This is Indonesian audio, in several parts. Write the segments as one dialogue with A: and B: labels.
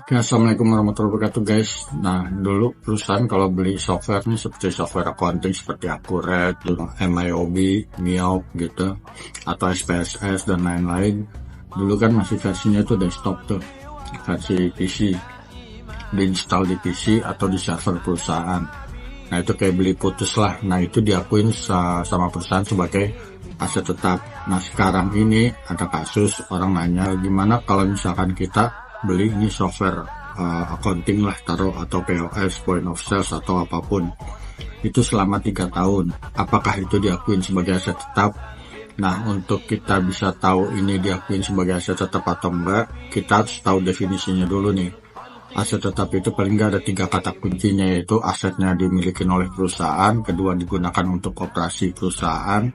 A: Ya, Assalamualaikum warahmatullahi wabarakatuh guys. Nah, dulu perusahaan kalau beli software ini seperti software accounting seperti Accurate, MIOB, MIOB gitu, atau SPSS dan lain-lain. Dulu kan masih versinya itu desktop tuh, versi PC, diinstal di PC atau di server perusahaan. Nah, itu kayak beli putus lah. Nah, itu diakuin sama perusahaan sebagai aset tetap. Nah, sekarang ini ada kasus orang nanya, gimana kalau misalkan kita beli ini software accounting lah taruh, atau POS, point of sales atau apapun, itu selama 3 tahun, apakah itu diakuin sebagai aset tetap? Nah, untuk kita bisa tahu ini diakuin sebagai aset tetap atau enggak, kita harus tahu definisinya dulu nih. Aset tetap itu paling nggak ada 3 kata kuncinya, yaitu asetnya dimiliki oleh perusahaan, kedua digunakan untuk operasi perusahaan,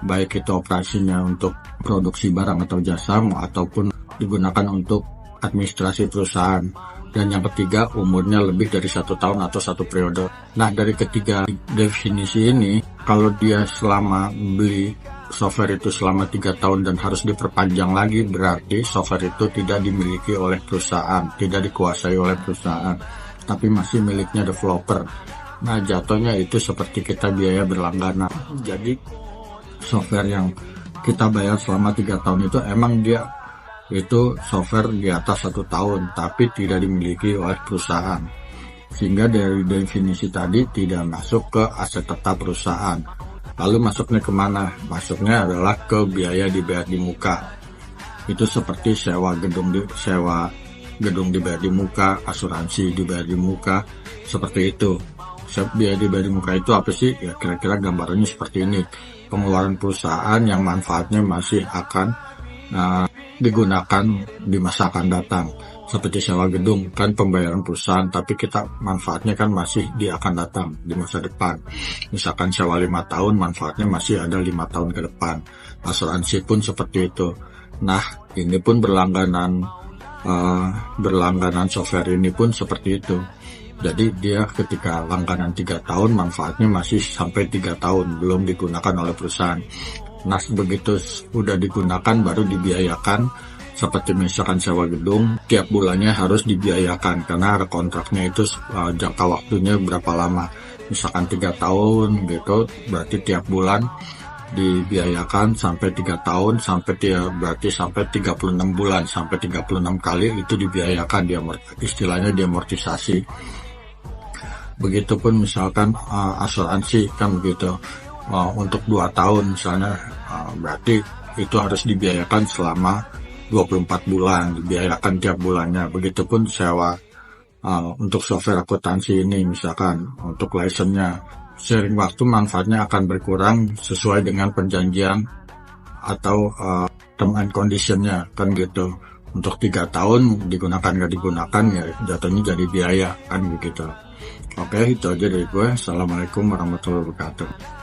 A: baik itu operasinya untuk produksi barang atau jasa ataupun digunakan untuk administrasi perusahaan, dan yang ketiga umurnya lebih dari 1 tahun atau 1 periode. Nah, dari ketiga definisi ini, kalau dia selama beli software itu selama 3 tahun dan harus diperpanjang lagi, berarti software itu tidak dimiliki oleh perusahaan, tidak dikuasai oleh perusahaan, tapi masih miliknya developer. Nah, jatuhnya itu seperti kita biaya berlangganan. Jadi software yang kita bayar selama 3 tahun itu emang dia itu software di atas 1 tahun, tapi tidak dimiliki oleh perusahaan, sehingga dari definisi tadi tidak masuk ke aset tetap perusahaan. Lalu masuknya kemana? Masuknya adalah ke biaya dibayar di muka. Itu seperti sewa gedung dibayar di muka, asuransi dibayar di muka, seperti itu. Biaya dibayar di muka itu apa sih? Ya, kira-kira gambarannya seperti ini. Pengeluaran perusahaan yang manfaatnya masih akan digunakan di masa akan datang, seperti sewa gedung kan pembayaran perusahaan, tapi kita manfaatnya kan masih di akan datang di masa depan. Misalkan sewa 5 tahun, manfaatnya masih ada 5 tahun ke depan. Asuransi pun seperti itu. Nah, ini pun berlangganan software ini pun seperti itu. Jadi dia ketika langganan 3 tahun, manfaatnya masih sampai 3 tahun, belum digunakan oleh perusahaan. Nah, begitu udah digunakan baru dibiayakan, seperti misalkan sewa gedung, tiap bulannya harus dibiayakan karena ada kontraknya itu jangka waktunya berapa lama. Misalkan 3 tahun gitu, berarti tiap bulan dibiayakan sampai 3 tahun, berarti sampai 36 bulan, sampai 36 kali itu dibiayakan, istilahnya diamortisasi. Begitupun misalkan asuransi kan begitu. Untuk 2 tahun misalnya, berarti itu harus dibiayakan selama 24 bulan, dibiayakan tiap bulannya. Begitupun sewa untuk software akuntansi ini, misalkan untuk license-nya, seiring waktu manfaatnya akan berkurang sesuai dengan perjanjian atau term and condition-nya kan gitu. Untuk 3 tahun digunakan nggak digunakan, ya jatuhnya jadi biaya kan begitu. Oke, itu aja dari gue. Assalamualaikum warahmatullahi wabarakatuh.